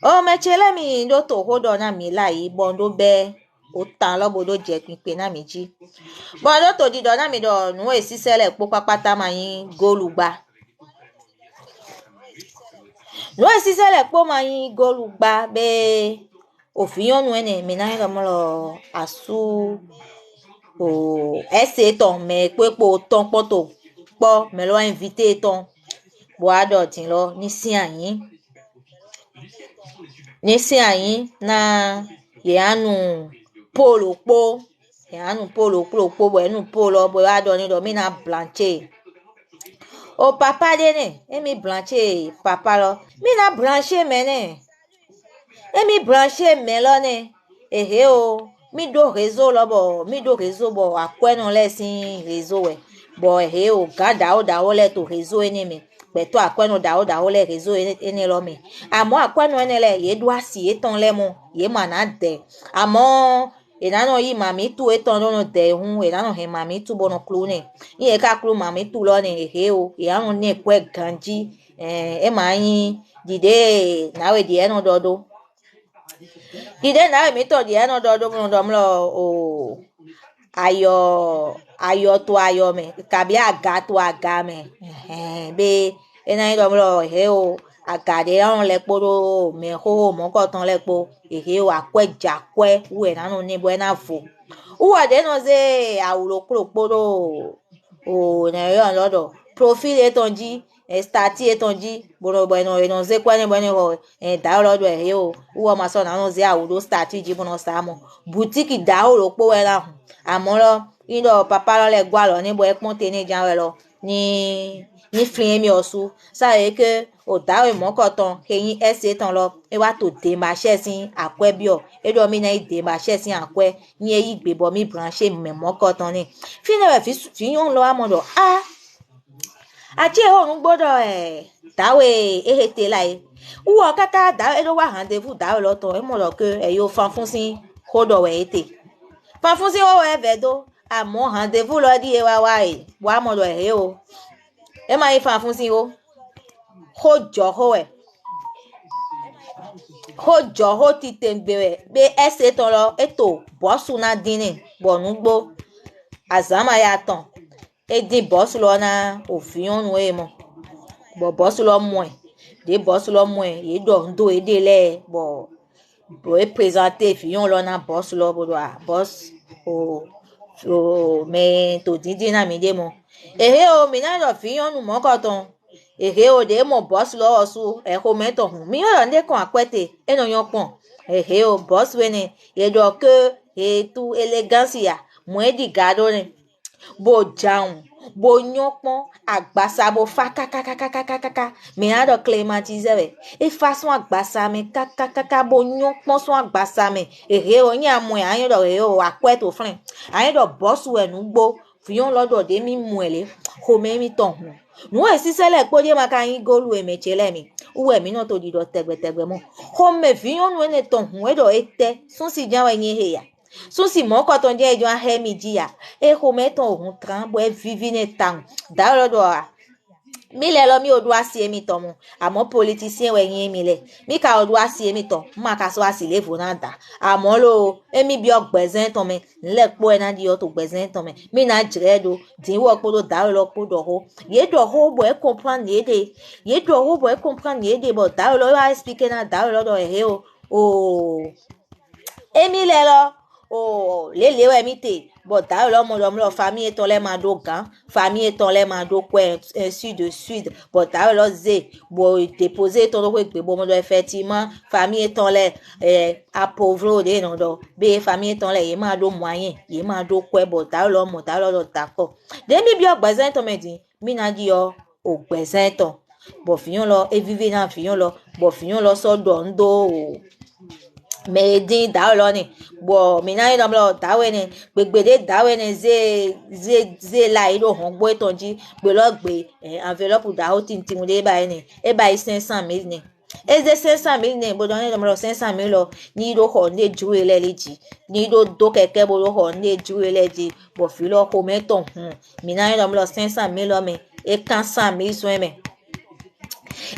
O me chele mi do to hodo na mi lai bondo be o tan lo bodo je pinpe na mi ji. Bodo to di do na mi do nu e sisele po papata ma yin golugba. Nu e sisele po ma yin golugba be òfìyàn nu ene mi na yin mo lo asu o ese ton me pepo ton poto po me lo invité ton bo ado tin lo ni si ayin na ye anu polo po ye anu polo po bo enu polo bo ado ni do mi na blanche o papa de ne emi blanche papa lo mi na blanche me ne emi blanche me lo ne ehe o mi do réseau bo akwenu lesin réseau we bo ehe o gada o da o le to réseau ene me beto akwenu da o le réseau ene lo me amo akwenu ene le ye do asi eton le mo ye mana de amo enano yi mami tu eton no de hun enano he mami tu bono klune ye ka klu mami tu lo ne ehe o ye anu ne kwe ganji e ma yin dide nawe di eno dodo dide nawe mi to di eno dodo mo do mlo o ayo to ayo me kabi aga to aga me be ena do mlo he o agade on le poro me ho mo ko ton le po ehe o akweja kwe we na no ni bo na fo uwa de no ze awuro kuro poro o na yo lodo profile etonji stati etonji bono bueno eno ze kwa ni bueno ho da lodo ehe o uwa ma so na no ze awuro stati ji bono samo boutique da oro po we na àmọ́ lọ ido papa lo le gwa lo ni bo epon te ni jan we lo ni flin mi osu sa ye ke o da we mo ko ton eyin ese ton lo e wa to de ma se sin akwe bi o e do mi na de ma se sin akwe ni eyi gbe bo mi branche me mo ko ton ni fine we fi yon lo amodo aje o nu gbodo dawe ehete lai uwo kaka da e do wa rendezvous da lo ton e mo lo ke e yo fan fun sin hodo we ete fan fun sin o we vedo àmọ́ rendezvous lo di e wa wa mo lo e o e ma yi fan fun sin o hojo ho ti tengbe we be ese ton lo eto bosu na dini bonugbo azama ya ton e din bosu lo na òfìyàn nu e mo bo bosu lo mo e de bosu lo mo e ye do ndo e de le bo e présenter fiyon lo na boss lo bo boss o me to didi na mi de mo ehe o mi na do fiyon nu mo ko ton ehe o de mo boss lo osu e ko me to hun mi yo nde kon apete e no yan pon ehe o boss we ni ye do ke e tu elegance ya mo e di gado ni bo jaun bo nyopon agbasa bo fa kakakakakaka me na do climatize we e façon agbasa me kakakaka bo nyopon so agbasa me ehe o yin amu ayin do ehe o akweto frin ayin do boss we nu gbo fiyon lodo de mi mu ele ho me mi ton hun nu e sisele pode maka yin golu e mechele mi uwe mi no to di do tegbetegbe mo ho me fiyon nu ene ton hun e do ete sun si jan we yin he ya so si mo ko ton je ejo ahe mi ji ya e ko meton ohun tran bo e vivi ne tan da lodo a mi le lo mi odu asi emi ton mo àmọ́ politicien we yin mi le mi ka odu asi emi ton ma ka so asi le vonada àmọ́ lo emi bi ogbezin ton me nle po e na di o to gbezin ton me mi na jire do din wo po do da lo po do ho ye do ho bo e comprendre ye do ho bo e comprendre ye de bo da lo wa explique na da lo do e o emi le lo o lele we mi te but da lo mo lo famille ton le ma do gan famille ton le ma do kwe ainsi de suite but da lo ze bo déposer ton do gbe bo mo do effectivement famille ton le appauvre de no do be famille ton le ye ma do moyen ye ma do kwe but da lo mo da lo d'accord de mi bi ogbezin ton me din mi na di o ogbezin ton bo fiyon lo e vive na fiyon lo bo fiyon lo so do ndo o me din da lo ni bo mi na yin lo da we ni gbegbe de da we ni ze la iro hon gbo etonji gbe lo gbe envelope da o tin tin de ba ni e ba 500,000 ni e ze 500,000 ni bo don ni lo 500,000 lo ni ro ho ni ju ele leji ni ro do keke bo ro ho ni ju ele ji bo fi lo ko me ton mi na yin lo 500,000 lo me e 400,000 so me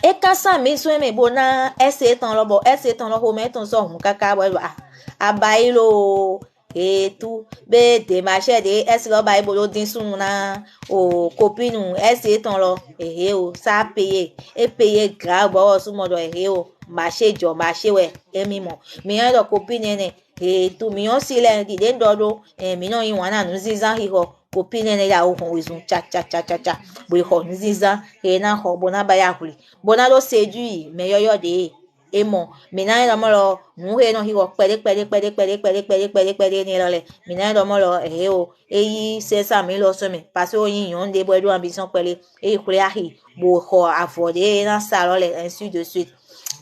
E kan san mi so me bona ese tan lo bo ese tan lo ho me tan so hun kaka bo ba abai lo e tu be de ma she de ese lo ba ibo lo din sun na o copine ese tan lo o sa payer e payer grave bo su mo do o ma she jo ma she we emi mo mi yan do copine ne tu mi on si le di den do do mi no yin wana nu zizan hi ho copine ne ya o hon wezun cha cha cha cha cha bo ho nu zizan na ho bona ba ya huli bona lo seju me yoyo de emo mina ndo mo lo nu he no hi wo pede pede pede pede pede pede pede pede ni lo le mina ndo mo lo o eyi se sa mi lo so me parce o yin yon de bo edu ambition pele e kure ahi bo ho afode na sa lo le ainsi de suite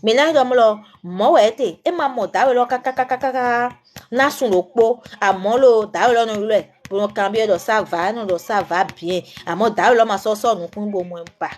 mina ndo mo lo mo wete e ma mo da lo kaka kaka kaka na sun lo po amo lo da lo no le bo cambie do ça va no do ça va bien amo da lo ma so so nu kun bo mo pa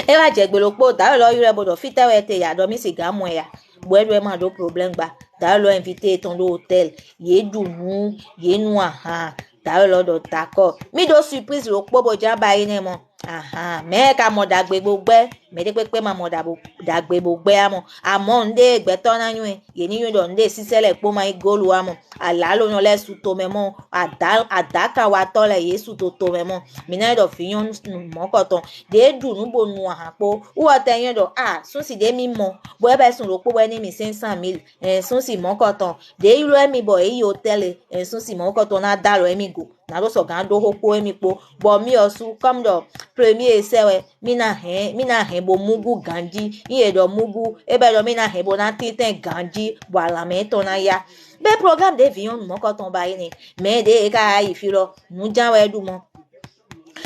e wa je gbelokpo da lo yure bodo fite we te ya do mi siga mo ya bo e ma do problem gba da lo invite ton do hotel ye dunu ye nu aha da lo do tako mi do surprise lo po bo ja ba ine mo aha me ka mo dagbe gbogbo me de pe ma mo dagbe gbogbo amo amo nde egbe to na yun ye ni yun do nde sisele po ma igolu amo ala lo no le su to me mo adaka wa to le yesu to me mo mi na do fi yun mo ko ton de dunu bo nu aha po wo te yun do so si de mi mo bo e be sun lo po we ni mi 500,000 sun si mo ko ton de iru emi bo e hotel sun si mo ko ton na da lo emi go na do so gan do ho po emi po bo mi osu come do premier sewe mina he bo mugu ganji iye do mugu ebe do mina he bo na titen ganji bo ala me to na ya be program de vion mo ko ton ba ni me de ka ifi lo nu jan we du mo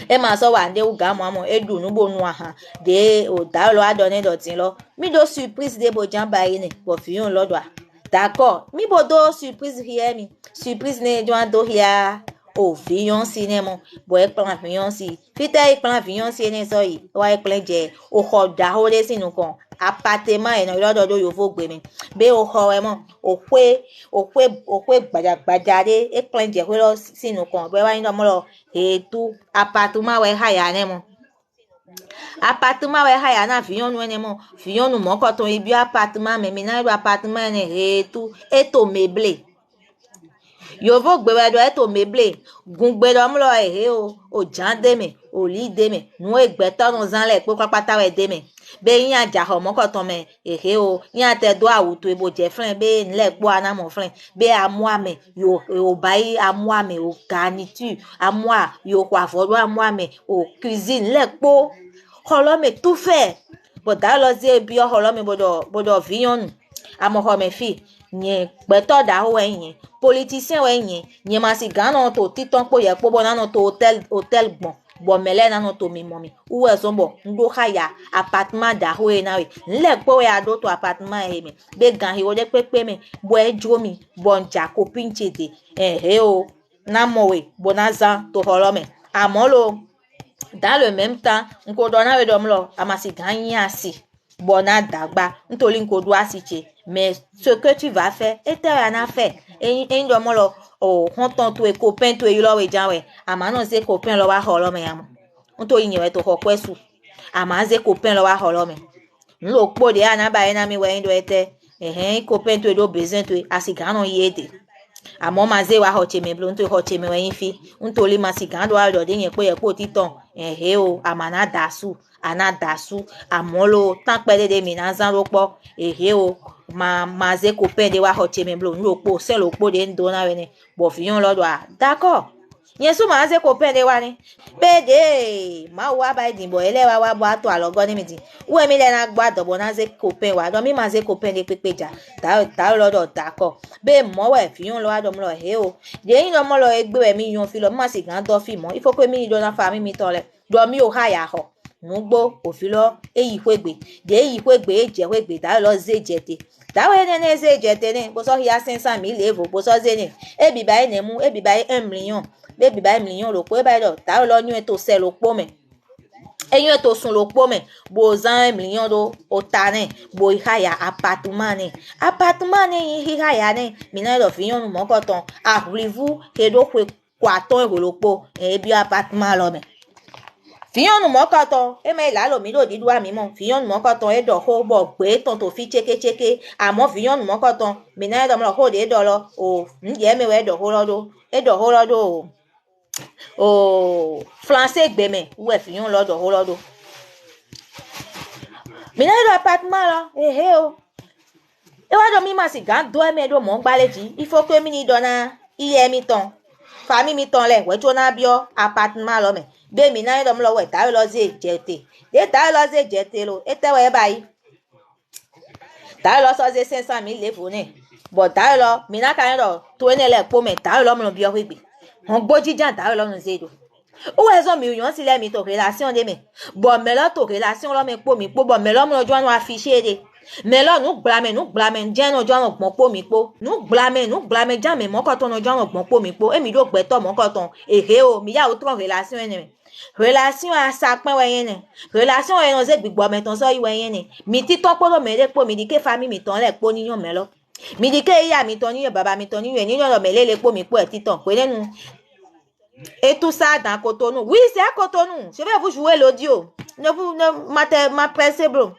e ma so wa nde uga mo amo edu nu bo nu aha de o da lo adone do tin lo mi do surprise de bo jan ba ni bo vion lo do d'accord mi bo do surprise here mi surprise ne jo do here o vion cinema bo e plan vion si fite e plan vion si ne so yi wa e plan je o ho da ho de sinu kan appartement e no lo do yo fo gbe mi be o ho e mo o pe gbaja de e plan je ho lo sinu kan be wa ndo mo lo tu appartement we haya ne mo appartement we haya na vion nu ne mo vion nu mo ko ton ibi appartement me mi na ru appartement ne tu e to meublé yovo gbewe do eto meble gungbe do mlo o jan deme o li deme nu egbe to no zan le pe papata we deme be yin aja ho mo ko ton me o yin ate do awuto ebo je friend be nle po ana mo friend be amuame yo o bai amuame o garniture amua yo kwa fodo amuame o cuisine le po holo me tout fait but da lo ze bi holo me bodo vion amo ho me fi nye gbeto da ho yin politicien we yin ma si gana to titon po ye po bona no to hotel gbon bo mele na no to mi momi uwe zombo ndo haya appartement da ho na we nle po we ado to appartement mi be gan hi wo de pepe mi bo ejo mi bo nja ko pinche de o na mo we bonaza to holo me amolo dans le même temps nko do na we do mlo amasi gan yin asi bona dagba ntori nko do asiche mais ce que tu vas faire et tu en as fait et ndo mo lo o honton to e copain to e lo we jan we ama no se copain lo wa ho lo me am ntori yin we to ho kwesu ama ze copain lo wa ho lo me nlo po de ana ba na mi we ndo ete copain to e do besoin to asiga no yede àmọ́ máa zé wa hoche me blo nto hoche me wen fi ntoli masigando wa do de yen pe epo titon o amana dasu ana dasu amolo tan pe de mi na zan ro po o ma ze ko pe de wa hoche me blo nro po se lo po de ndo na we ni bo fi yon lodo a d'accord yen su ma ze ko pe de wa ni pede ma wa ba din bo ele wa bo ato alogo ni mi din we mi le na gba do bo na ze ko pe wa do mi ma ze ko pe de pepeja ta lodo d'accord be mo we fi yon lo wa do mo lo o de yin do mo lo egbe we mi yon fi lo ma si gan do fi mo ifo pe mi do na fa mi tole do mi o ha ya ho nugbo ofilo eyi kwegbe de eyi kwegbe eje kwegbe da lo ze jete da we ne ze jete ni bo so ya 500,000 evo bo so ze ni ebi bai ne mu ebi bai 1 million bebi bai million lo po bai do da lo nyu to se lo po me eyín tó sun ló pọ̀ mẹ́ bo zan million do o ta ne bo ihaya appartement ne ihaya ne mina do fi yon mo ko ton arrive que do kwe kwaton ero lo po e bi appartement lo me fiyon nu mokoton e me la lo mi do di do mi mo fiyon nu mokoton e do ho bo gbe ton to fi cheke àmọ́ fiyon nu mokoton mi na do mo ho de do lo o nje me we do ho lo do o français gbe me we fiyon lo do ho lo do mi na do appartement lo o e wa do mi ma si gan do me do mo gba leji il faut que mi ni do na iye mi ton famille mi ton le we jo na bio appartement lo me be mi na do mo lo we ta lo ze jete de ta lo ze jete lo e te we bayi ta lo so ze 500,000 le fone but ta lo mi na kan do to ene le po me ta lo mo bio we gbe won gbo jijan ta lo nu ze do o we so mi yan si le mi to relation de me but me lo to relation lo me po but me lo mo jo anu afficher de me lo nu blame je no jo anu gbon po mi po nu blame ja me mo ko to no jo anu gbon po mi po emi do gbe to mo ko ton ehe o mi ya o tron relation ene me relation asapin we yen ni relation yen no ze gbigbo me ton so iwe yen ni mi ti ton po lo me le po mi di ke family mi ton le po ni yan me lo mi di ke iya mi ton ni yan baba mi ton ni yan ni yan lo me le po mi po e ti ton pe lenu. Et tout ça dans Cotonou. Oui, c'est à Cotonou. Je vais vous jouer l'audio. Ne m'appréciez, bro.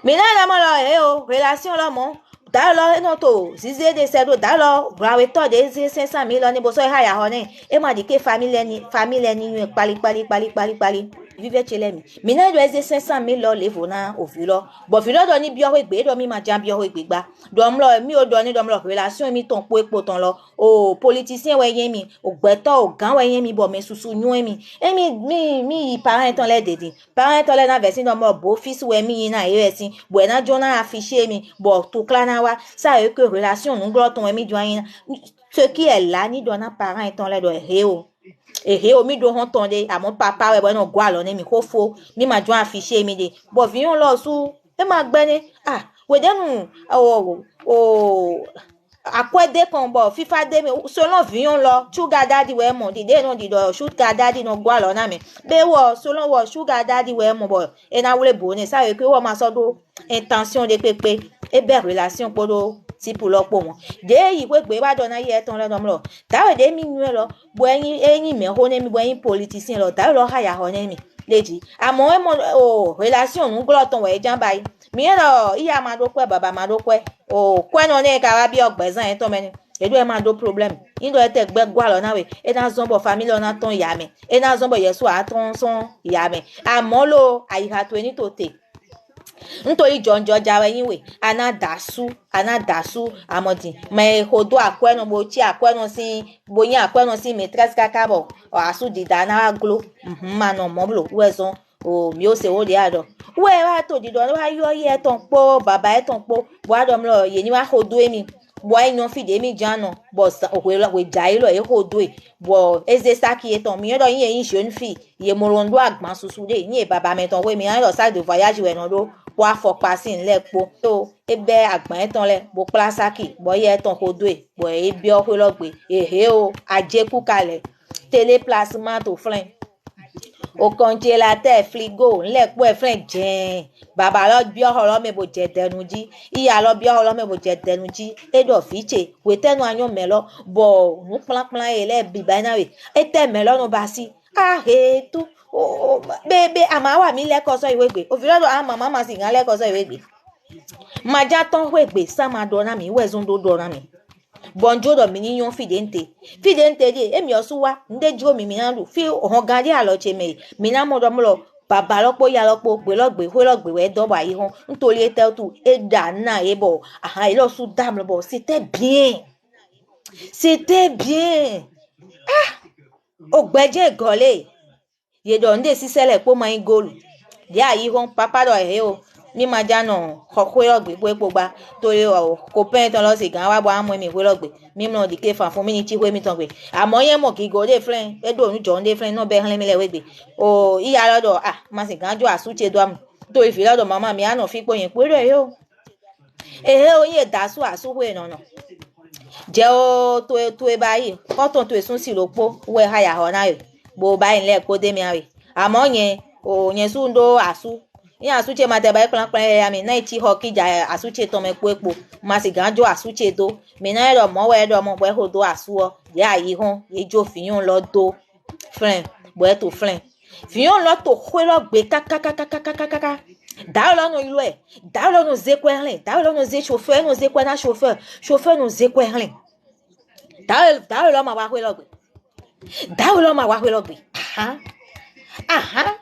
Mais là, relation là, mon. D'alors, non, to. Si c'est des cédos, d'alors, bravo, toi, des 500,000, on est besoin de haya, on est. Et moi, dit que famille, ni, pali. Vive chez les mi na do eze 500,000 lo le vona o fi lo bo fi lo do ni bio we gbe do mi ma jan bio we gbe gba do mlo mi o do ni do mlo relation mi ton po epo ton lo o politicien we yen mi o gbeto o gan we yen mi bo me susu nyu mi mi parent ton le dedi parent ton le na version do mo bo fils we mi na esin bo na jona afficher mi bo to kla na wa ça e que relation nu glo ton mi do yin ce qui est là ni do na parent ton le do o ehe omi do hon ton de àmọ́ papa we bo no gwa lo ni mi ko fo mi ma jo afficher mi de bo fi yon lo su e ma gbe ni we denu akwede kan bo fifa de mi so lo fi yon lo sugar daddy we mo de no di do sugar daddy no gwa lo na mi be wo so lo wo sugar daddy we mo bo e na wule bo ni sa we pe wo ma so do intention de pepe e be relation podo ti pour lo po won de yi we gbe ba do na ye ton lo do mo ta we de mi nu lo bo eyin me ho ne mi bo eyin politicien lo ta lo haya ho ne mi leji àmọ́ e mo relation nu glo ton we jan bayi mi lo iya ma do pe baba ma do pe kwe no ne ka wa bi ogbezan en to me ni edu e ma do problem indo e te gbe gwa lo na we e na zon bo family ona ton ya me e na zon bo yesu a ton son ya me àmọ́ lo ayiha to eni to te nítorí jọnjọ jawe yin we ana dasu amodi me hodo akwenu bo chi akwenu si boyin akwenu si maîtresse kakabo o asu dida na glo ma no mo blo wezon mi o se o de ado we wa to dido wa yo ye ton po baba e ton po bo ado mlo ye ni wa hodo emi bo enyon fide mi jano bo we jai lo e hodo e bo eze saki e ton mi do yin se onfi ye morondo agban susu de yin baba me ton we mi an lo sac de voyage we no do bo afọpa si nle po so ebe agban ton le bo plasaki bo ye ton hodo e bo e bi o ko lo gbe ehe o ajeku kale téléplacement to flen o congélateur frigo nle po e flen jen baba lo bi o lo me bo je denuji iya lo bi o lo me bo je denuji e do fiche we tenu anyo melo bo nu plan ele bi ba na we e te melo no basi he tu bebe amawa mi leko so iwe gbe o fi lodo mama ma si gan leko so iwe gbe ma ja ton we gbe sa ma do na mi we zon do na mi bonjo do mi ni yon fidente de emi osuwa nde jo mi na lu fi ohon gan dia lo che mi na mo do mo lo baba lopo ya lopo gbe lo gbe we do ba yi hon ntori ete tu e da na e bo ilo su dam lo bo c'était bien o gbeje gole ye do nde sisele po ma golu dia yi hon papa do he o mi ma jano kokwe lo gbe po gba tori o ko pen ton lo se gan wa bo amu mi we lo gbe mi mo di ke fa fun mi ni ti we mi ton gbe àmọ́ yen mo ki go de friend e do nu jo nde friend no be han mi le we gbe o iya lo do ma se gan jo asuche do am tori fi lo do mama mi ano fi po yen pe re yo o ye dasu asu we no je o to e bayi ko ton to esun si lopo we haya ho na yo bo ba nle ko de mi awe àmọ́ yen su ndo asu yin asuche ma te ba plan ya mi na ti ho ki ja asuche to me epo ma si ganjo asuche do mi na ro mo we do mo pe ho do asu o ya yi hon ye jo fi yun lo do friend boy to flin vion lo to khwelo gbe kaka da lo no ilwe da lo no ze kwerlin da lo no ze chauffeur no ze kwena chauffeur no ze kwerlin da lo ma wa khwelo gbe da lo ma wa khwelo gbe aha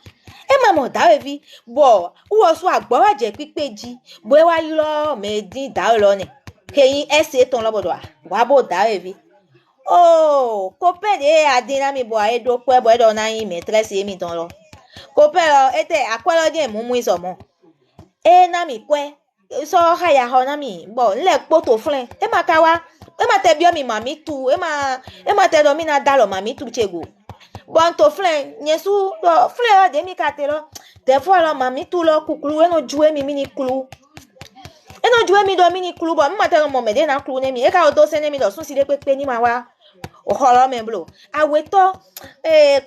e ma mo da vi bo wo so agbo wa je pipeji bo wa yi lo me din da lo ni keyin ese ton lo bodo wa bo da vi oh copain de adina mi bo edo pe bo edo na yin maîtresse mi ton lo copain lo ete akwelo je mumu isomo e na mi kwe so haya ho na mi bo nle poto flin e ma ka wa e ma te bio mi mami tu e ma te do mi na da lo mami tu chego bon to flin nyesu do flin de mi ka te lo des fois lo mami tu lo kukulu e no juwe mi mini kulu e no juwe mi do mini kulu bo mi ma te lo mo me de na kulu ne mi e ka o do se ne mi do sun si de pepe ni ma wa o holo me blo aweto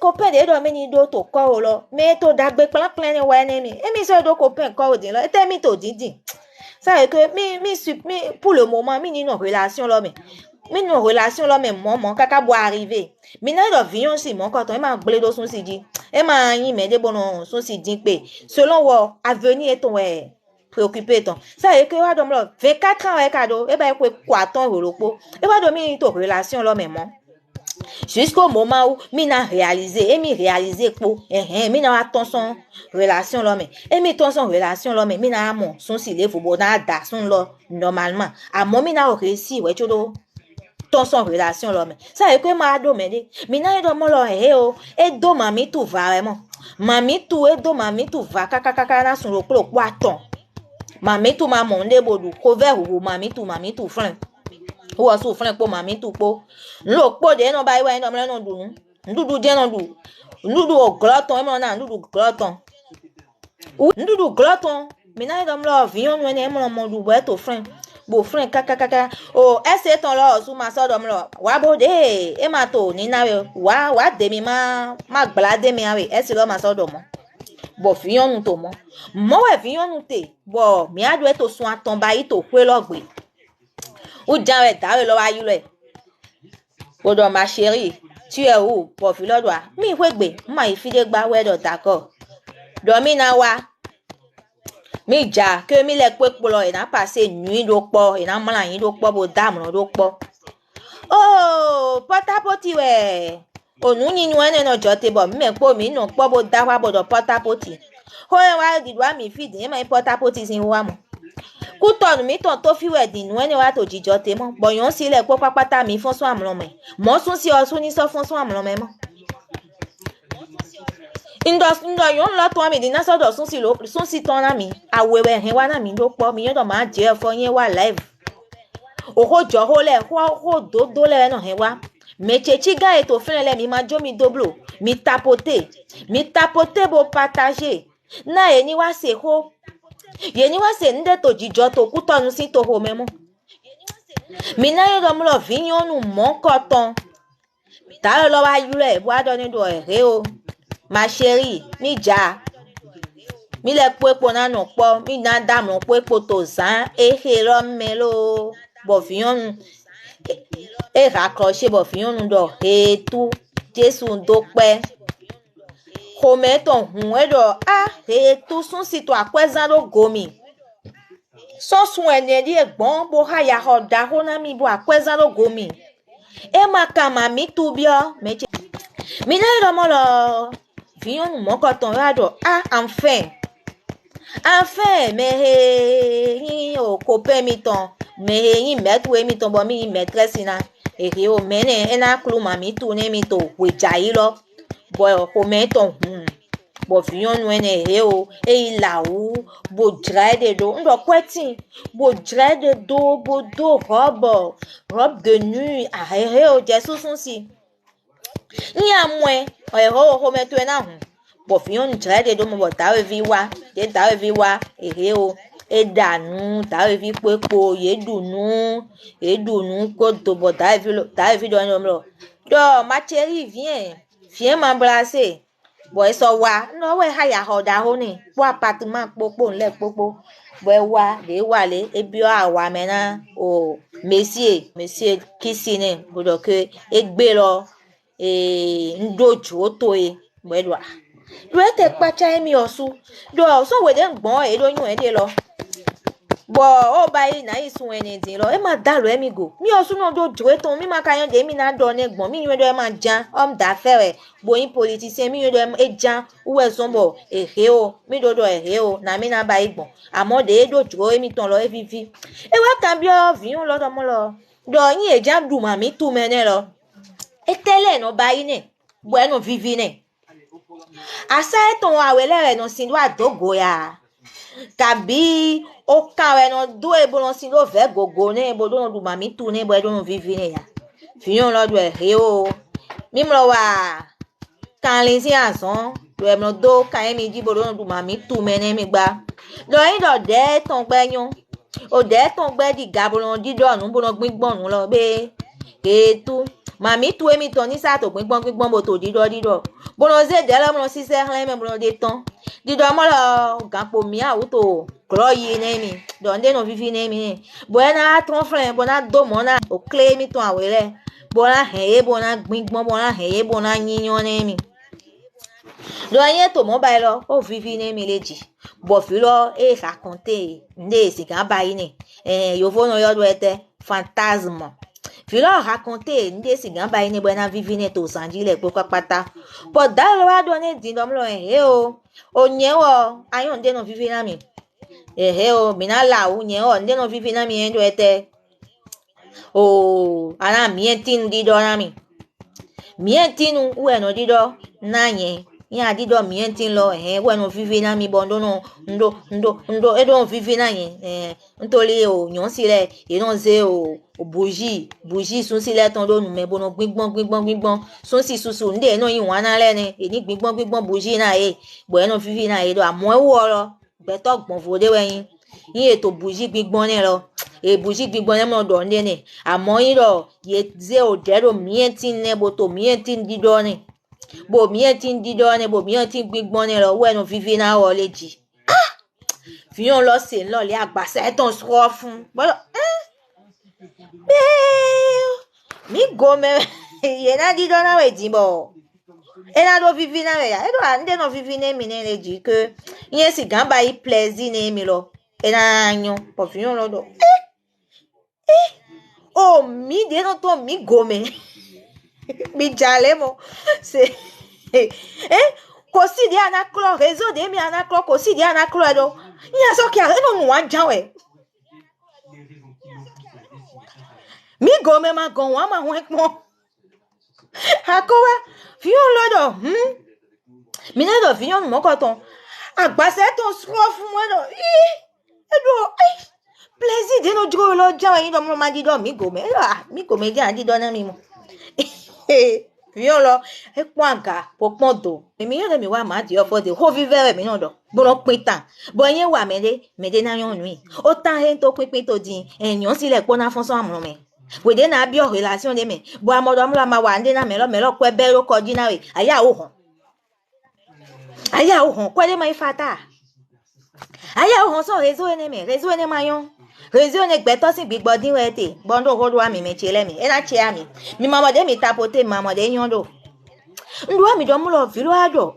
copain de do me ni do to ko o lo me to dagbe plan ni wa ne mi e mi so do copain ko o din lo e te mi to dindin ça que mi pour le moment mi ni une relation là mais mi une relation là mais mon kaka bo arriver mi na do vion si mon quand e ma gble do sun si di e ma yin me de bono sun si din pe selon wo avenir est ton préoccupé ton ça que wa do mo 24 ans e kado e ba e kwa ton rolopo e wa do mi to relation là mais mon jusqu'au moment où mi na réalisé et mi réalisé po mi na attention relation là mais et mi attention relation là mais mi na mon son si le fobo na da son là normalement à mon mi na réussi ouais tu do attention relation là mais ça que ma do me de mi na do mo lo o e do mami tu va vraiment mami tu e do mami tu va kaka na son lo po aton mami tu ma mon de bodu cover ou mami tu flin wo so flin po mami tu po nlo po de no bai wa no mle no du ndudu de no du ndudu o gloton e mo na ndudu gloton ndudu gloton mi na do mlo vion no ne mo mo du bo to flin bo flin kaka o ese ton lo su ma so do mlo wa bo de e ma to ni na wa de mi ma gblade mi awe ese lo ma so do mo bo vion nu to mo we vion nu te bo mi adu e to sun aton ba yi to kwe lo gbe ou jan we da lo wa yi lo e odo ma chérie tu es où pour fi lọ́dọ̀ mi we gbe ma yi fi de gba we do d'accord do mi na wa mi ja que mi le pe po lo e na passer nuit do po e na mala yin do po bo dam no do po oh pota poti we onu ni nu ene no jote bo mi po mi no po bo da wa bo do pota poti ho e wa di wa mi fi de ma pota poti sin wa mo kuton mi ton to fi we di nu ene wa to jijo te mo boyon si le po papata mi fon so amlo me mo sun si o sun ni so fon so amlo me mo ndo yon lo to mi di na so do sun si ton na mi awewe hen wa na mi do po mi yon do ma je fo yen wa live o ho jo ho le ho do le no hen wa me chechi ga e to fun le mi ma jo mi doblo mi tapoter bo partager na e ni wa se ho ye ni wa se nde to jijo to kutonu si to ho memo mi na yo do mlo viyon nu mon koton ta lo wa yule bo ado ni do re o ma chérie mi ja mi le po na no po mi na dam no po to zan e he lo melo bo viyon e raccrocher bo viyon nu do e tu Jesu ndo pe kometon hun edo he tu sun si to akwezan lo gomi so sun ene di egbon bo ha ya ho da ho na mi bo akwezan lo gomi e ma ka ma mi tu bio meche mi na lo mo lo vion mo ko ton ra do enfin me he yin o copain mi ton me he yin metu mi ton bo mi maîtresse na e he o mene e na klu ma mi tu ne mi to we jai lo bo kometon hun bo vion nu ene he o e la u bo drede do ndo kwetin bo drede do bo do robe de nuit he o Jesus sun si ni amwe o ho metu na hun bo vion drede do mo bo ta vi wa e he o e danu ta vi pepo ye dunu ko do bo ta vi do no ma chérie viens m'embrasser boy so wa no we ha ya ho da ho ni po appartement popo nle popo boy wa le ebi o awa me na o monsieur kissine bodo ke egbe lo ndoju o to e Bwedwa. Dwete kwacha emi osu. Do so we den gbon e do yun e de lo. Bo o ba yi na isun eni din lo. E ma da lo emi go. Mi osu no do jwe ton mi ma kayan de mi na do ne gbon. Mi yun do e ma jan. Da fere. Bo yin politicien mi yun do e jan. Uwe sombo e he o. Mi do e he o. Na mi na ba igbon. Amo de e do jwe emi ton lo e vivi. E wa kambio viun lo do mo lo. Do yin e jan du ma mi tu mene lo. E tele no ba yi ne. Bueno vivi ne. Asa eton awele re no sin do adogo ya. Kabi o kan re no do e bo no sin do ve gogo ne bo do no du mami tu ne bo e do no vivi ne ya. Fiyon lo do e he o. Mi mlo wa kan lin si ason do e mlo do kan emi di bo do no du mami tu me ne mi gba. Do yin do de ton gbe yun. O de ton gbe di ga bo no di do nu bo no gbingbon nu lo be. Etu mami tu emi ton ni sa to gbingbon bo to di do. Bono ze de la mo si se hlen me bono de ton. Di do mo lo gan po mi a uto klo yi ne mi. Do nde no vivi ne mi. Bo na ton flen bo na do mo na o kle mi ton awele. Bo na he bo na gbingbon bo na he bo na yinyon ne mi. Do yen to mo ba lo o vivi ne mi leji. Bo fi lo e raconter nde si gan ba yi ne. Yo vo no yo do ete fantasme. Filo raconter nde si gan ba ine buena vivi ne to sanji le pokwa pata. Po da lo wa do ne din dom lo he o. O nye o ayon nde no vivi na mi. He o mina la u nye o nde no vivi na mi endo ete. O ana mientin di do na mi. Mientin u e no di do na nye. Ya di do mientin lo we no vivi na mi bondo no ndo e do vivi na nye. Ntoli o nyon si le e non ze o bougie sun si le ton do nu me bono gbingbon sun si susu nde no yin wana le ni e ni gbingbon bougie na e bo e no vivi na e do amo e wo lo gbe to gbon fode we yin e to bougie gbingbon ne lo e bougie gbingbon ne mo do nde ne amo yin do ye ze o de do mientin ne bo to mientin di do ne bo mientin di do ne bo mientin gbingbon ne lo we no vivi na o leji fiyon lo se lo le agbasa e ton so fun bo mi gome ye na di do na we dimbo e na do vivi na we ya e do ande no vivi ne mi ne leji ke yen si gan ba yi plaisir ne mi lo e na anyo po fiyon lo do o mi de no to mi gome mi jale mo se ko si di anaklo réseau de mi anaklo ko si di anaklo do yen so ki a no nu wan jan we mi gome ma gon wa ma won pon akowa fiyon lodo mi na do fiyon mo ko ton agbase ton so fun mo do edo plaisir de no duro lo jan yin do mo ma di do mi gome je an di do na mi mo fiyon lo e pon aga popon do mi yo de mi wa ma di ofo de ho vivere mi no do bo no pin tan bo yen wa me de na yon nu o tan he to pin to din eyan si le pon na fon so amro me we de na bi o relation de me bo amodo mo la ma wa nde na me lo ko be ro ko jina we aya o hon ko de ma ifata aya o hon so réseau ene ma yon réseau ne gbe to sin gbigbo din we te bondo ho do ami me chele mi e na che ami mi mama de mi tapote mama de yon do ndu ami do mo lo fi lo ado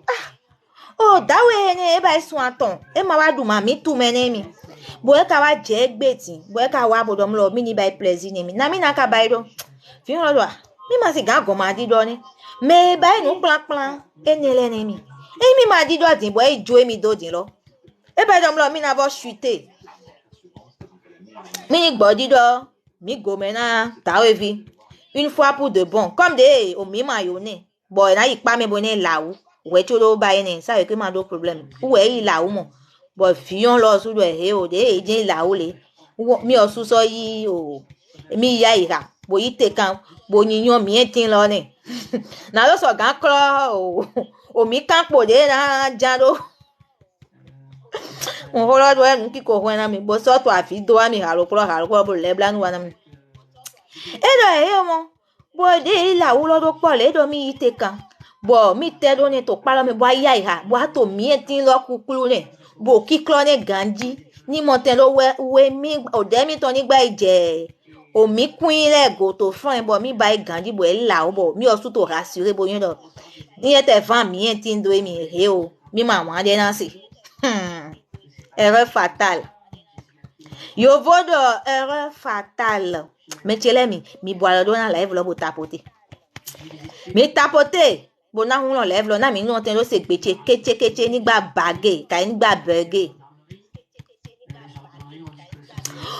o dawe ne e ba sun aton e ma wa du ma mi tu me ne mi bo e ka wa je gbeti bo e ka wa bodo mo lo mi ni by plaisir ni mi na mi na ka ba do fi lo do mi ma si ga go ma di do ni me ba nu plan enele ne mi e mi ma di do din bo e jo mi do din lo e ba do mo lo mi na bo chuter mi ni gbo di do mi go me na tawe vi une fois pour de bon comme de o mi ma yo ne bo na ipa me bo ne lawo we ti o do ba ene sa ke ma do problem we yi lawo mo bo fiyon lo su do e o de e je lawo le mi o su so yi o mi ya ira bo yi te kan bo yiyan mi etin lo ne na lo so gan kro o mi kan po de na jado mo ho do en ki ko ho na mi bo so to afi do ami haro pro bo le bla nu wa na mi e do e mo bo de lawo lo do po le do mi te kan bo mi te do ne to palo me bo ya ira bo to mi etin lo kukuru ne bo ki klo ne ganji ni mo te lo we mi o de mi to ni gba ije o mi queen le go to fun bo mi ba ganji bo e la o bo mi o su to rassurer bo yin do Ni était 20 mi entindo mi reo. Mi maman de nansi. Erreur fatale. Yo vodo erreur fatale. Mais tu l'aimes, mi boire dans la lèvre pour tapoter. Mi tapoter. Bona on lève là, na mi nous entend se gbeche keche nígbà bagé, ka nígbà burger.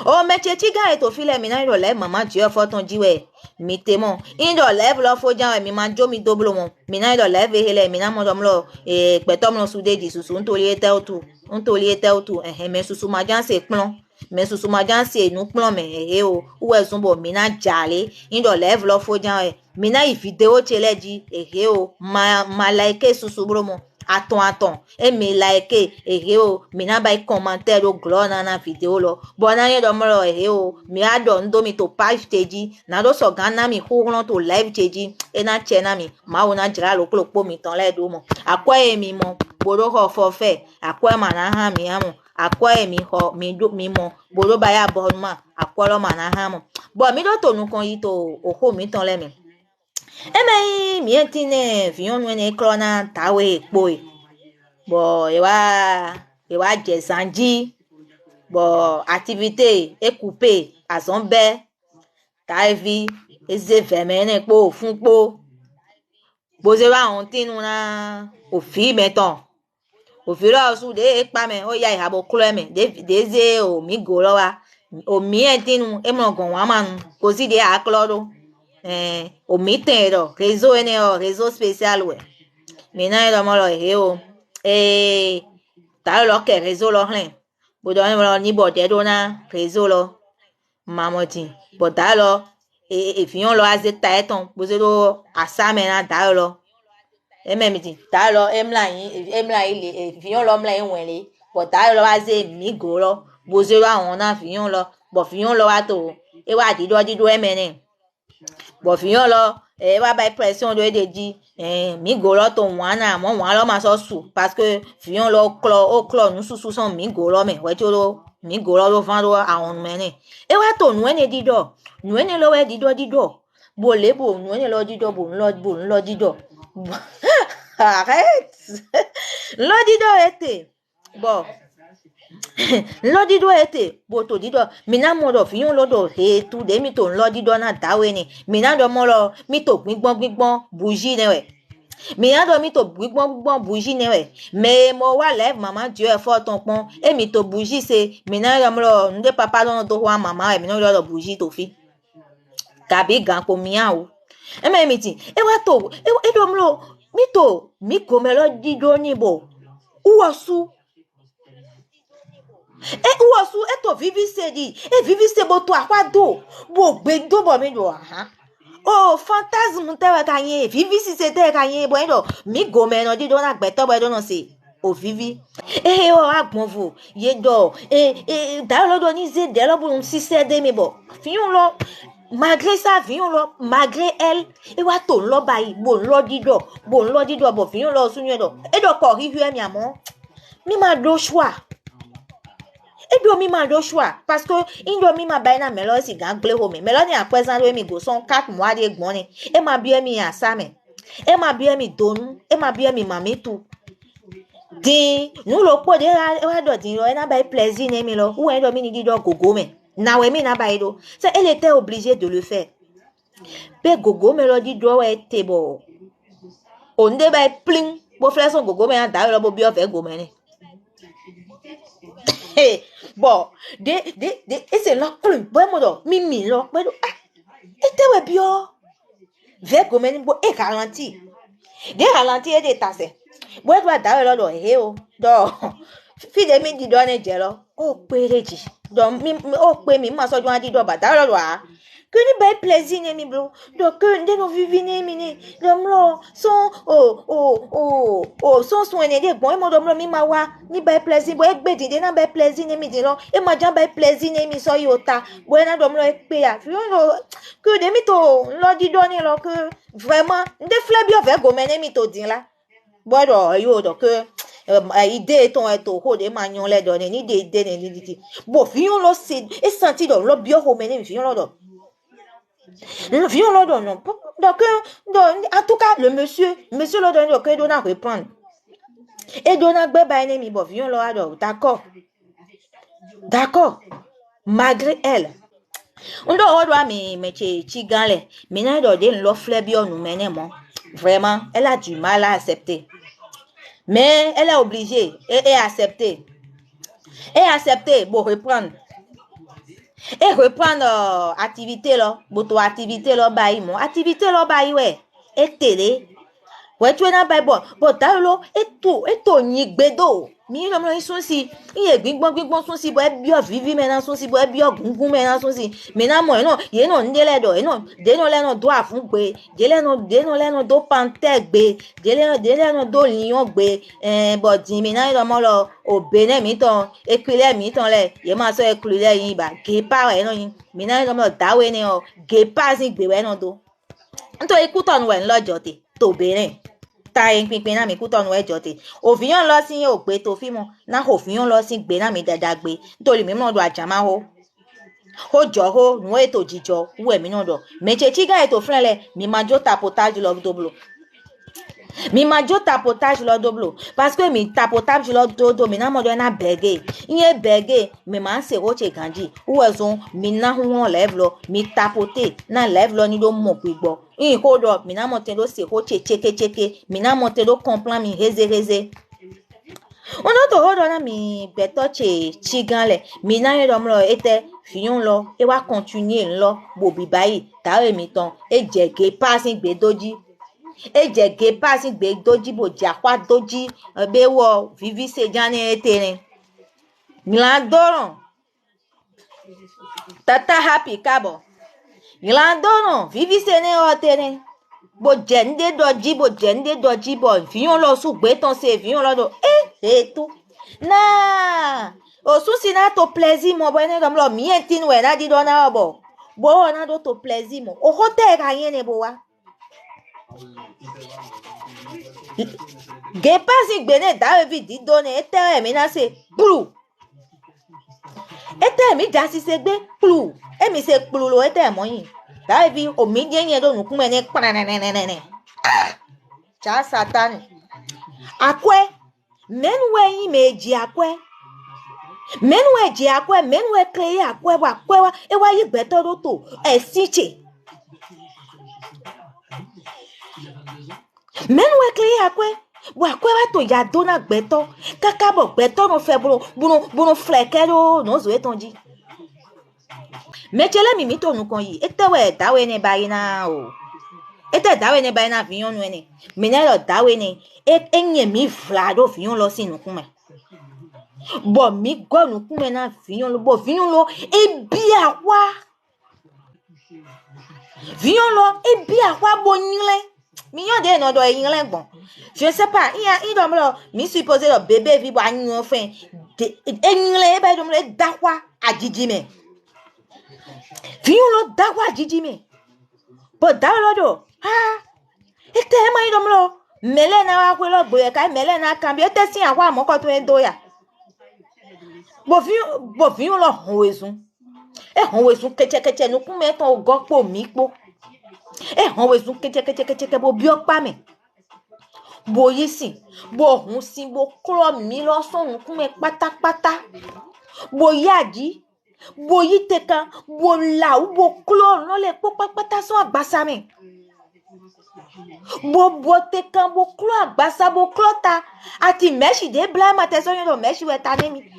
Oh, mais tu tiga et to file mi na ro lève maman Dieu forton jiwe. Mi temon. In do lève là fo jan mi manjo mi doblo mon. Mi na do lève hele mi na mo dom lo petom lo sude di susu ntoli ete otu. Ntoli ete otu. Mais susu ma jan se plon. Mais susu ma jan se nu plon mais o. Ou ezumbo mi na jale. In do lève là fo jan mi na video chele di o ma like susu bro mon. Attends. Et me like o mi na bay commentaire o glo na video lo. Bona ye do mo lo o mi ado ndo mi to page teji na do so gana mi ho to live teji e na chena mi ma wona jira lo po mi tan le do mo akwa mi mo bodo ho fo fe akwa ma na ha mi amo akwa mi ho mi do mi mo bodo ba ya bo ma akwa lo ma na ha mo bo mi do to nu kan yi to o ho mi tan le mi mi entine vion nu ne krona tawe epo bo e wa je sanji bo activité e coupé à zombe taivi eze vemene po fun po boze wa on tinu na ofi meton ofi lo su de pa me o ya ihabo klo me de ze o mi go lo wa o mi entinu e mo gon wa manu ko si de aklodo o mi ten do réseau spécial we mi na do mo lo o ta lo ke réseau lo hlen bodo lo ni bo de do na réseau lo mamoti bo ta lo fion lo azeta eton boze do asame na ta lo ememiti ta lo emla ile fion lo mla enwele bo ta lo aze mi go lo boze lo awon na fion lo bo fion lo wa to e wa dido emene bo fion lo wa by pression do edeji mi go lo to wan na mo wan lo ma so su parce que fion lo clo nu susu son mi go lo me we to lo mi go lo van lo awon mene e wa to nu ene dido nu ene lo we dido bo lebo nu ene lo dido bo nlo dido arrête lo dido ete bo lo dido ete bo to dido mi na mo do fion lo do he tu de mi to lo dido na dawe ni mi na do mo lo mi to gbigbon bougie ne we mi na do mi to gbigbon bougie ne we me mo wa lève maman Dieu est fort ton pon e mi to bougie se mi na do mo lo nde papa do to wa mama e mi na do bougie to fi tabi gan ko mi an o e me mi ti e wa to e do mo lo mi go me lo dido ni bo uwasu uwasu to vivi se di vivi se bo to akwado bo gbe do bo mi do aha oh fantasme te wa kanye vivi si se te kanye bo ndo mi go me no dido na gbe to bo do no se o vivi o agbon vo ye do da lo do ni ze de lo bo si se de mi bo fion lo malgré ça fion lo malgré elle e wa to lo bayi bo lo dido bo fion lo sunye do do ko ri hu mi amo mi ma do choix mi ma do choix parce que indomi ma baina melo si gan gle home melo ni apresent we mi go son 4 mois de gbon ni e ma bi mi asame e ma bi mi donu e ma bi mi mami tu din nu lo po de wa do din lo e na ba plaisir ni mi lo ou en do mi ni di do gogo me na we mi na ba do c'est elle était obligée de le faire pe gogo me lo di do we te bo onde ba pling bo fleson gogo me na da lo bo bi o fe go me ni bon et c'est là plus bon modo mimi lo pe do et te we bio ve go me ni bo e ralenti e de tase bo e do da lo do o do fi de mi di do ne je lo o pereji do mi o pe mi ma so jo di do ba da lo a que ni ba plaisir ni mi bro donc de no vivi ni mi ni dom lo son son soin de bon e mo dom lo mi ma wa ni ba plaisir bo e gbe de na ba plaisir ni mi de lo e ma jan ba plaisir ni mi so yota bo na dom lo e pe ya fi lo que de mi to lo di do ni lo que vraiment de flebio ve go me ni mi to din la bo do yo do que idée ton eto ho de ma nyon le do ni de ni bo fi lo se e senti do lo bio ho me ni fi lo do Le vieux là donne non. Donc en tout cas le monsieur là donne que donne à reprendre. Et donne à bébé ennemi bon vieux là d'accord. D'accord. Malgré elle. On doit mais chigale. Maintenant doit dire l'offre bien nous mener mon. Vraiment, elle a du mal à accepter. Mais elle est obligée et accepter. Et accepter pour reprendre. Et reprendre activité là, pour activité là bail mon activité là bail ouais. Et télé. Ouais tu es na bail bon. Bon ta lo et to ni gbedo. Mi lo mo son si. Iye gbigbon son si bo e bio vivi maintenant son si bo e bio gungun maintenant son si. Maintenant mo no ye no ndele do, no de no le no do afun gbe. De no le no do panthère gbe. De le no do lion gbe. Bo din mi na lo mo lo obene mi ton, ekule mi ton le. Ye ma so ekule yin ba. Ge pa we no yin. Mi na lo mo dawe ni o. Ge pa sin gbe we no do. Nto ikuto nu we nlojo te. To bere. Ta yin pinpin na mi kuto nu ejo te ofiyan lo sin o gbe to fi mo na ofiyan lo sin gbe na mi dada gbe nítorí mi mo do ajama ho jo ho nu eto jijo we mi no do meche chiga eto frele mi ma jo tapotage lo doblo mi ma jo tapotage lo doblo parce que mi tapotage lo do mi na mo do na bege iye bege mi ma se ho che ganji uwezon mi na hu level mi tapote na level ni do mo gbigbo in hold up mi na mo te do se ho che cheke mi na mo te do comprend mi reze ono to hold on na mi beto che chiganle mi na yo mo ete fiyon lo e wa continuer lo bo bi bayi ta mi ton e jege passing gbe doji e jege passing gbe doji bo jakwa doji be wo vivi se jane etere miladoron tata happy kabo miladoron vivi se ne otere bo jende doji bo fiyon lo su gbe ton se fiyon lo do eto na o su si na to plaisir mo bo ne dom lo mi entin we na di do na obo bo na do to plaisir mo o hotel ka yen ne bo wa ge pasi gbe ne da vi di do ne ete mi na se plu ete mi ja si se gbe plu e mi se plu lo ete mo yin da vi o mi je yen do nu kun me ne pananananana cha satan akwe menwe yin meji akwe menwe kleye akwe wa e wa yi gbeto do to e siche menwe kleye akwe wa kwe wa to ya dona gbeto kaka bo gbeto no fe bunu fleke do no zo etonji mechele mi to nu kon yi etewe dawe ne bayi na o ete dawe ne bayi na viyon nu ene menelo dawe ne enye mi vlado viyon lo sinu kun me bo mi go nu kun me na viyon lo ebi awa viyon lo ebi awa bo nyile mi yon de no do nyile gbon je sais pas il do mo mi supposé lo bébé vi bo anyu fin nyile e ba do mo dawa ajiji me viyon lo dawa ajiji me bo dawo lo do ete ma yi do mo mele na wa kwe lo gbe ka mele na kan bi ete sin awa mo ko to endo ya bo viyon lo hon wezun keche nu kun me ton gopo mi po hon wezun keche bo bi opa me bo yisin bo hun sin bo kro mi lo son nu kun me pátápátá bo yaji bo yitekan bo la bo klo no le po pátápátá so agbasa me bo tekan bo klo agbasa bo klota ati meshi de bla ma te so yon do meshi we tanemi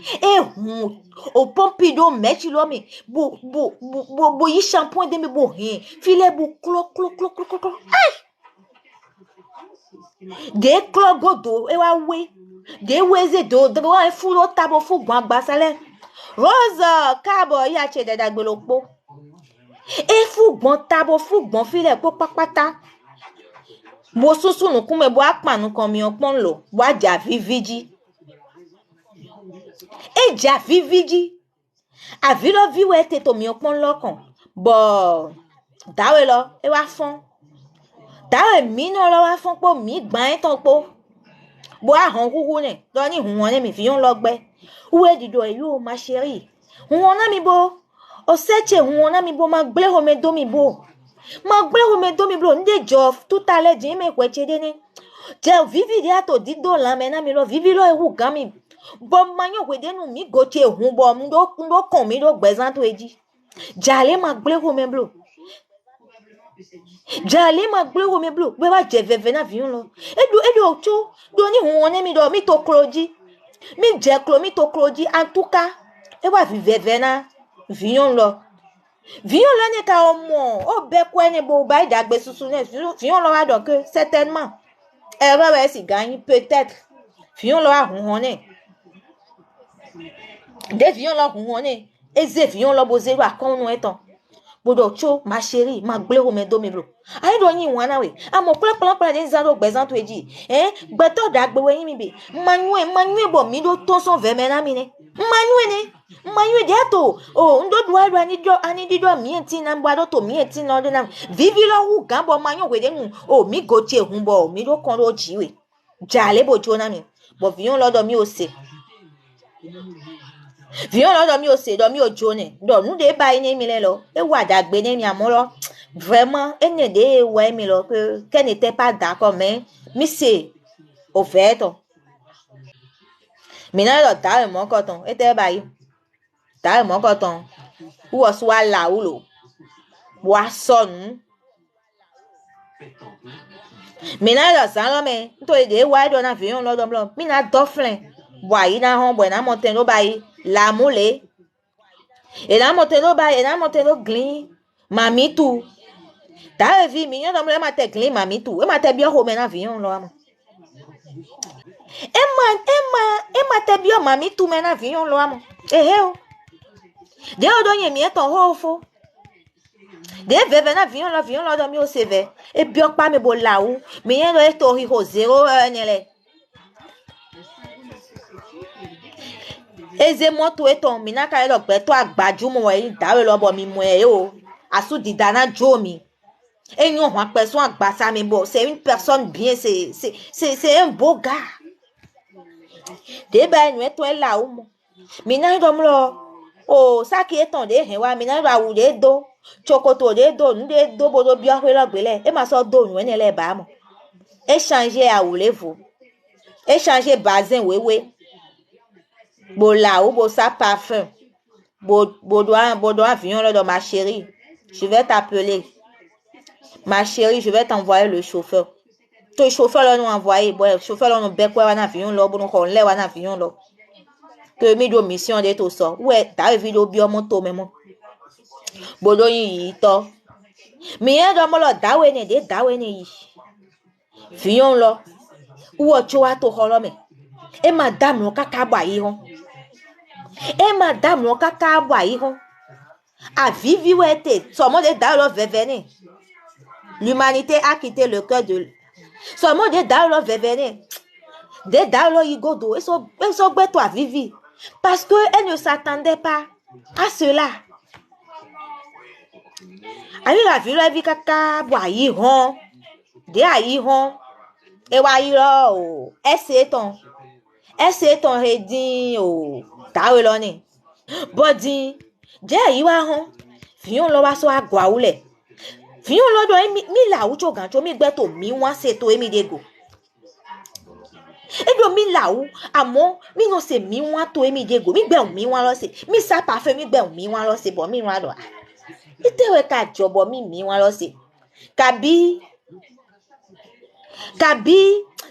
o pompido meshi lo mi bo yi shampoing de mi bo hin file bo klo ai de klo godo e wa we de weze do wa fu lo tabo fu gwan agbasa le Rose kabo ya che dada gbolopo e fu gbon tabo fu gbon file po pátápátá mo susu nu kun me bo apanu kan mi opon lo bo aja viviji e ja viviji avi lo viwe te to mi opon lokan bo dawe lo e wa fon dawe mi no lo wa fon po mi gban e ton po bo ahon kuku ne do ni hun won ne mi fi yon lo gbe uwe dido e yo ma chérie hun won na mi bo o seche hun won na mi bo ma gble ho me do mi bo Ma gble me do mi blo nde jo tout à l'heure di me kwe chede ne. Je vivi dia to di do la me na mi lo vivi lo e wu gan mi. Bo manyo kwe de nu mi go che hun bo ndo kon mi do gbezan to eji. Jale ma gble me blo. Jale ma gble me blo. Be ba je veve na vion lo. Edu ocho do ni hun ne mi do mi to kloji. Mi je klo mi to kloji en tout cas. E wa veve na vion lo. Vion lo ne ka omo o be ko ne bo ba idagbe susu ne vion lo wa do que certainement elle va si gagne peut-être vion lo wa hun ne de vion lo hun ne eze vion lo bo zero akon nu eton bodo cho ma chérie ma gble o me do mi bro ai do yin wan na we amo plan de zan do gbezan to eji gbe to dagbe we yin mi be manue bo mi do to son ve me na mi ne manue de to o ndo duwa do ani dido mi enti na mbo do to mi enti na do na vivi lo wu gan bo manue we de nu o mi go che hun bo mi do kon do ji we jale bo jo na mi bo vion lo do mi o se vion lo do mi o se do mi o jo ne do nu de ba ni mi le lo e wa dagbe ne mi amoro vraiment ene de wa mi lo que qu'elle n'était pas d'accord mais mi se au fait mina lo ta mo ko ton e te ba yi ta mo ko ton wo so wa la ulo wa sonu mina lo san lo me to de wa do na vion lo do blo mina doflin wa yi na hon bo na monten lo ba yi la mule e na monten lo ba e na monten lo glin mami tu ta vi mi yo do mo ma te glin mami tu e ma te bi o me na vion lo amo Emma te bio mami tu me na vion lo amo o de o do yen mi eton ho fo de veve na vion lo do mi o seve e bio pa me bo la u mi yen lo eto hi ho 0 nele eze moto eton mi na ka lo pe to agbajumo we dawe lo bo mi mo o asu didana jo mi Enyon une personne agbasa mais bon c'est une personne bien c'est un beau gars de ba nu eto la u mo mi na do mlo o sa ki eton de hen wa mi na ra wu de do chokoto de do nu de do bodo bi ahwe lo gbele e ma so do nu ene le ba mo échanger a vous échanger bazin wewe bo la ou bo sa parfum bo do avion là dans ma chérie je vais t'appeler ma chérie je vais t'envoyer le chauffeur to chauffeur là nous envoyer bon chauffeur là nous be quoi na avion là bo nous kon le wa na avion là que mi do mission de to so ouais ta video bi o moto memo bodo yin to mi e do mo lo dawe ni de dawe ni yi avion là ou o cho wa to holo me e madame lo kaka ba yi ho e madame lo kaka ba yi ho a vivi wete seulement de dawe veve ni l'humanité a quitté le cœur de seulement de dawe veve ni de dawe igodo e so gbe to a vivi parce que elle ne s'attendait pas à cela ani la vi kaka ba yi ho de a yi ho e wa yi lo o ese ton redin o dawe lo ni body je yi wa ho fion lo wa so agwa ule fion lo do mi la ucho gancho mi gbe to mi wan se to emi dego e do mi la u amo mi no se mi wan to emi dego mi gbe mi wan lo se mi sa parfait mi gbe mi wan lo se bo mi wan do ite we ka jobo mi wan lo se kabi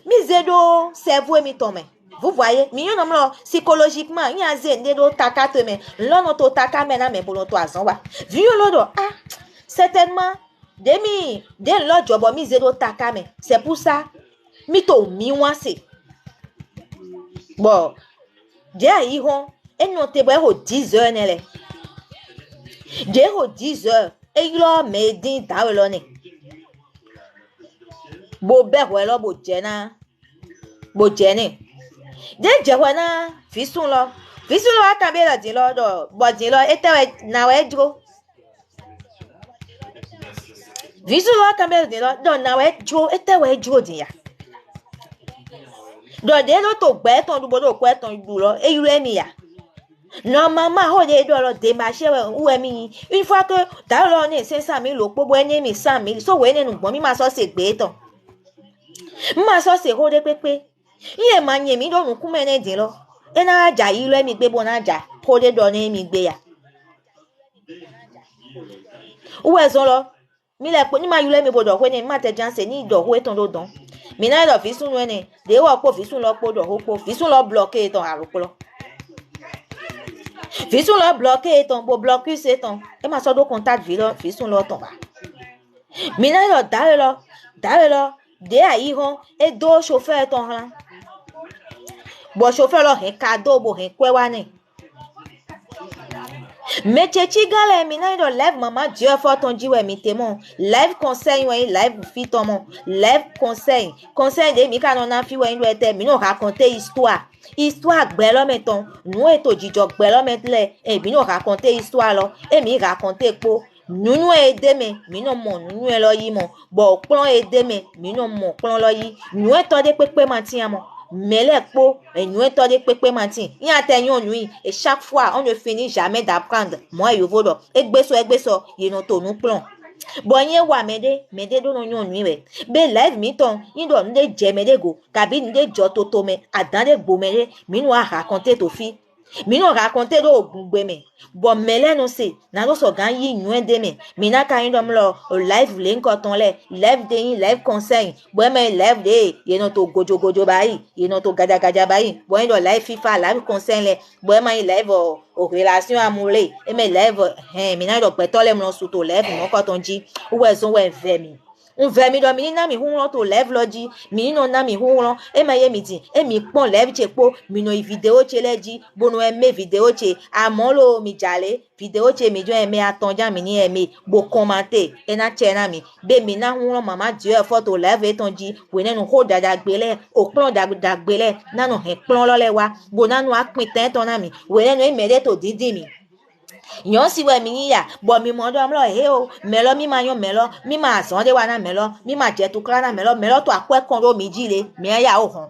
mi zedo cerveau mi tome vous voyez mi yon lo psychologiquement y a zende do takate me lo no to takame na me bolo to azan wa vion lo do certainement de lo jobo mi zedo takame c'est pour ça mi to mi wan se bon de ayi ho eno te bo ho 10h nele de ho 10h e lo me din dawe lo ni bo be ho lo bo je ni de je ho na fisun lo aka be lo din lo do bo din lo etewe na we dro fisun lo aka be din lo do na we dro etewe dro din ya do de lo to gbe ton du bo do ko ton du lo e ire mi ya Normalement, on est dans le démarché où est mis. Une fois que dans l'année 500 000 euros, pour gagner 100 000, so ouais nous bon, mi ma so c'est béton. Ma so c'est rode pépé. Il est manié mi don ku mene din lo. E na aja yi lo mi gbe bon aja. Rode donner mi gbe ya. Où est lo? Mi le po ni ma yule mi bodo ho ni ma te janse ni do ho eton do don. Mi na do fi sun no ni. De wo po fi sun lo po do ho po. Fi sun lo bloquer eton arupo lo. Fi sun lo bloquer eton bo bloquer c'est ton. E ma so do contact vi lo fi sun lo ton ba. Mi na do dale lo. De ayi hon e do chauffeur ton la. Bo chauffeur lo hen cadeau bo hen kwe wa ni. Mais tchéchi gale mi na do live maman Dieu fort ton jiwe mi témoin live conseil ouais live fit ton mon live conseil de mi kanon na fi ouais ndo ete mi no raconter histoire gbelo meton nous eto jijo gbelo metle e mi no raconter histoire lo e mi raconter po nunu edeme mi no mo nunu e lo yi mo bo plan edeme mi no mo plan lo yi nu eto de pepe mantin mo Melekpo, et nous étant des pépé matin. Il y a tellement nuit, et chaque fois, on ne finit jamais d'apprendre. Moi, je veux donc, et beso, il nous tourne nous plomb. Bon, y wa mede do no nuit, we. Be live mi ton, il doit nous jemede go, cabine de jototo me, à dans des gommere, mi nous a raconté to fi. Mi no raconter do ogungbeme bon mele no se na no so gan yi nyu endeme mi na kan dom lo live link oton le live de yin live conseil bo me live de ye no to gojo bayi ye no to gaja bayi bo yin do live FIFA live conseil le bo me live o relation amoureux e me live mi na do peto le mo so to live mo ko ton ji we so we ve mi un ve mi do mi na mi hun to live loji mi no na mi hun e ma ye mi tin e mi pon live chepo mi no video cheleji bono eme video che amolo mi jale video che mi jo eme atonja mi ni eme bo commenter e na che na mi be mi na hun mama Dieu photo live etonji we ne no ho dada gbele o plan dada gbele na no he plan lo le wa bo na no apin ten ton na mi we ne no e mere to didi mi yon si we mi ya bo mi mo do amlo he o melo mi ma yon melo mi ma san de wa na melo mi ma je to kra na melo to akwe kon ro mi jile mi ya o hon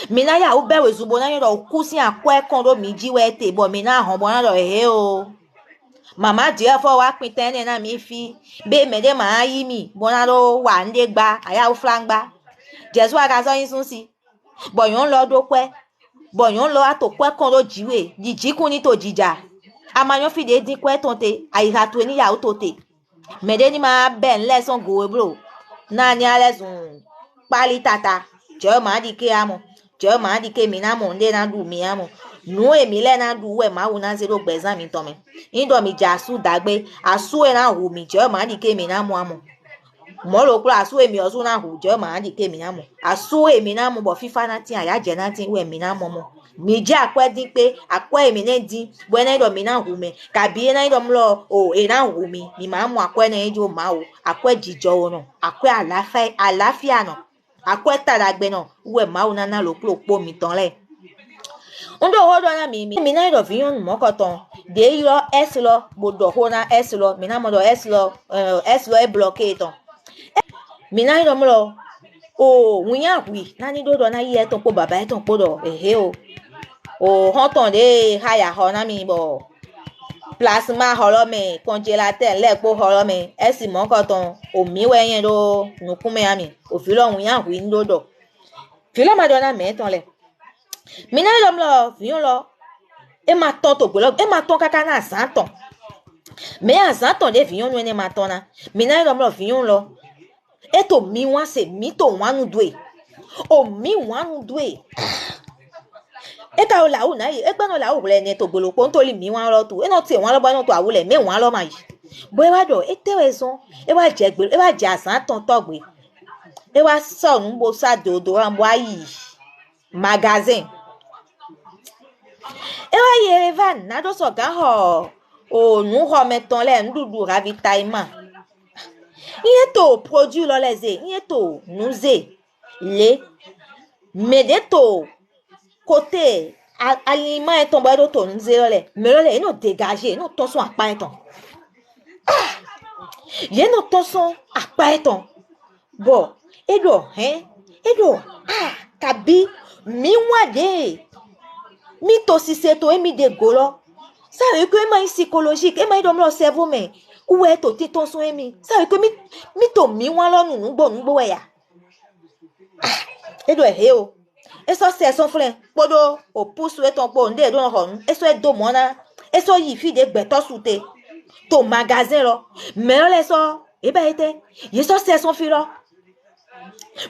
mi na ya u bewe zubo na yo ku si akwe kon ro mi ji we te bo mi na hon bo na do he o mama Dieu fo wa pin ten na mi fi be me de ma yi mi bo na do wa nde gba aya u flangba Jesu aga so yin sun si bo yon lo do pe bo yon lo ato pe kon ro jiwe jiji kun ni to jija amayon fi de din kwe tonte ayiha to ni ya o tote me de ni ma ben lesson go bro na ni alesun pali tata je ma di ke amo je ma di ke mi na mo nde na du mi amo nu e mi le na du we ma wu na zero gbe exam mi to me indo mi jasu dagbe asu e na hu mi je ma di ke mi na mo amo mo lo kura asu e mi osu na hu je ma di ke mi na mo asu e mi na mo bo fifa na tin aya je na tin we mi na mo mi je akwe din pe akwe mi ne din bo na do mi na hu me ka bi na do mlo o e na hu mi ma mu akwe na ejo ma o akwe jijo o no akwe alafia no akwe taragbe no we ma o na lo po mi ton le ndo ho do na mi na do fi yon mo ko ton de yo s lo bo do ho na s lo mi na mo do s lo e bloquer ton mi na do mlo o wunya wi na ni do na ye ton po baba e ton po do ehe o hon ton de haya ho na mi bo plasma holo me congélateur le po holo me esi mo ko ton o mi we yen do nukun me ami o fi lo wunya wi ndo do fi lo ma do na me ton le mi na do mlo fi yon lo e ma ton to gbo e ma ton kaka na san ton me a san ton de fi yon ne ma ton na mi na do mlo fi yon lo e to mi wan se mi to wan nu dwe o mi wan nu dwe e ka o la o na yi e gba no la o le ne to gbolopo nto li mi wan lo tu e no ti wan lo ba no to awule me wan lo ma yi bo e wa do e te we son e wa je gbe e wa je asan ton to gbe e wa so nu bo sa dodo ran bo ayi magazine e wa ye van na do so gan ho o nu ho meton le ndudu ravitaillement iye to produit lo leze iye to nuze le medeto côté aliment et ton bois to nuze lo le me lo le no dégager no ton son apa eton ye no ton son apa eton bo edo kabi mi wa de Mito si c'est to emi de golo. Ça veut que ema psychologique, ema idom lo cerveau mais où est to titon so emi. Ça veut que mito mi wan lo nu ngbo ya. E do he o. E so se son flen, podo o pousse we ton po nde do hon. E so e do mona. E so yi fi de gbeto soute. To magasin lo. Mais on les so e ba ete. Ye so se son fi lo.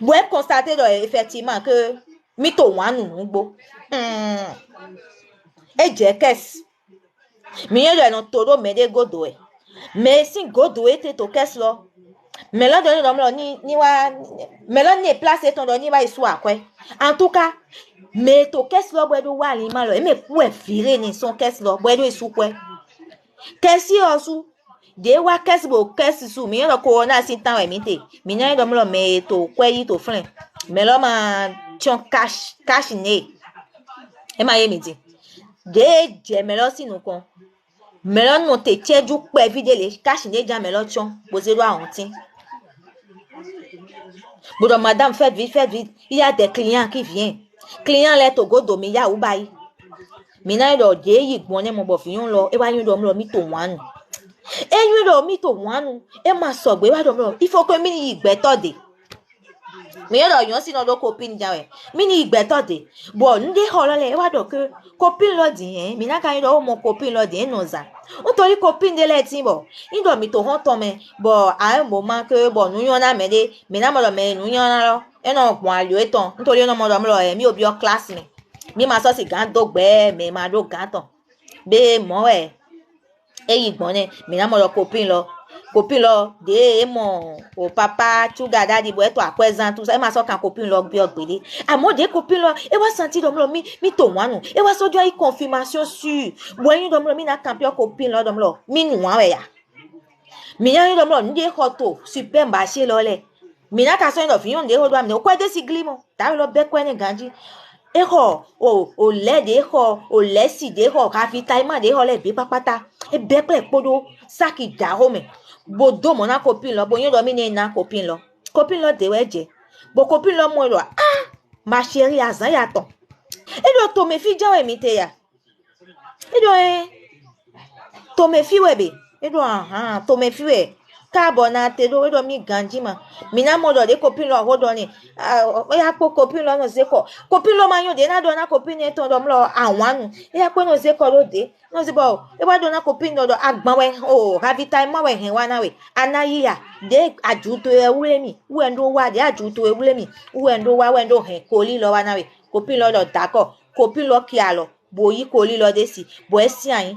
Vous pouvez constater effectivement que mito wan nu ngbo. E je kes. Miye do no todo me de godo e. Mais si godo ete to kes lo. Mais là donné dom lo ni wa mais là ni place ton do ni wa isu akwe. En tout cas, mais to kes lo bwe do wa li ma lo e me ku e fire ni son kes lo bwe do isu kwe. Kesi osu de wa kes bo kes su mi lo ko na sin tan we mi te. Mi na dom lo me to kwe yi to flen. Mais là ma chon cash ne. E ma ye mi di. De je me lo sinu kon. Melon no te tieju pe videle cash ne ja melon chon posé doa hontin. Bon madame faites vite, il y a des clients qui viennent. Client les to go do mi ya ubai. Mina do de yi gbon mo bo fiyon lo e wa yin do mi to wanu. E yin do mi to wanu e ma so gbe wa do il faut que mi yi gbeto de. Mi yo do yon si no do copine jawe. Mi ni gbeto de. Bon nde ho lo le wa do ke copine lo di mi na kan do mo copine lo di no za. Nítorí copine de leti bo indo mi to hon to me bo a un moment que bo nu yon na me de mi na mo lo me nu yon na lo e no gbon alio eton nítorí no mo do lo mi obi o class mi ma so si gan do gbe me ma do gan ton be mo e yi gbon ne mi na mo lo copine lo de mo o papa sugar daddy bo eto akwezan tout ça e ma so kan copine lo bi ogbede amo de copine lo e wa senti do lo mi to wanu e wa so jo yi confirmation sur bo yin do lo mi na campion copine lo do lo mi nu wa we ya mi yan do lo nde hoto super ba se lo le mi na ka so ndo fi yon de ho do am ne o kwa de sigli mo ta lo be kwa ni ganji e ho o le de ho o le si de ho ka fi time de ho le bi papata e be pe podo saki da ho me bodo mo na copine lo bo yin do mi ni na copine lo de we je bo copine lo mo lo ma chérie azan ya ton e do to me fi jawe mi te ya e do to me fi we be e do to me fi we káàbọ̀ na te do do mi ganji ma mi na mo do de copine lo ho do ni o ya po copine lo no se ko copine lo ma yon de na do na copine ton do lo awanu e ya pe no se ko lo de no se bo e ba do na copine do agbon we o happy time ma we hen wa na we anayi ya de ajuto e wure mi we ndo wa de ajuto e wure mi we ndo wa we ndo hen ko li lo wa na we copine lo do dako copine lo ki alo boyi ko li lo de si bo esi ayin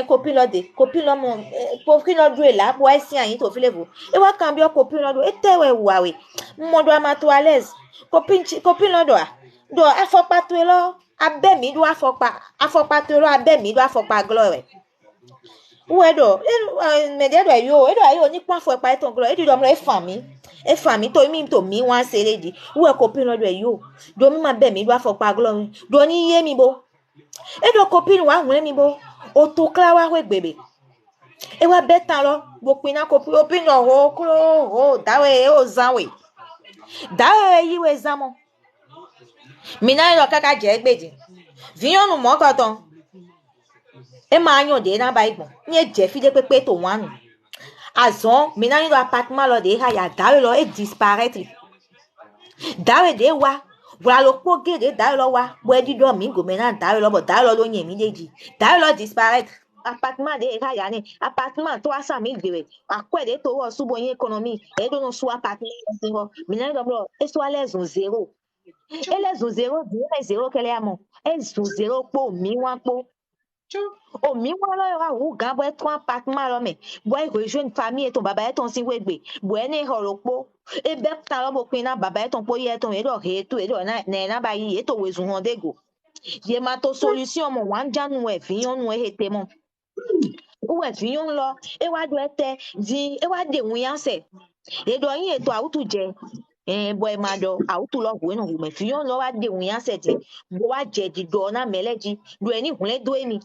copine lo de copine lo mo copine lo do la bo esi ayin to file vo e wa kan bi o copine lo do e te we wa we mo do ma to à l'aise copine lo do afopa to lo abe mi do afopa to lo abe mi do afopa glory we do me de do yo ni pa afopa to glory e do mo e fami to mi wan sere di we copine lo do yo do mi ma be mi do afopa glory do ni ye mi bo e do copine wa hun mi bo o to kla wa we gbebe e wa betan lo bo pina copine ho klo ho dawe o zanwe dawe yi we zamo mi na lo kaka je gbeji viyon nu mo ko ton e ma yan de na ba igbon ni e je fi de pepe to wanu azon mi na lo appartement lo de ha ya dawe lo e disparaître dawe de wa wala lo po gede dawe lo wa bo e di do mi go me na dawe lo bo dawe lo yen mi deji dawe lo disparaître appartement de ha ya ni appartement 300,000 gbere akwede to wo subo yin economy e do no su appartement zero mi na lo e so ale zero ele zero zero kele amo e zero po mi wan po o mi wan lo ra wu gan bo e ton appartement lo me bo e rejoindre famille e ton baba e ton sin wegbe bo e ne horo po e be ta lo bo pin na baba e ton po ye ton e do he to e do na ba yi e to wezu hon de go ye ma to solution mo wan janu e fi yon nu e hete mo o e fi yon lo e wa do e te di e wa de wun yan se e do yin eto awutu je boy ma do auto lo we no me fi yon lo wa de won yan se ti bo wa je di do na meleji do eni hunle do emi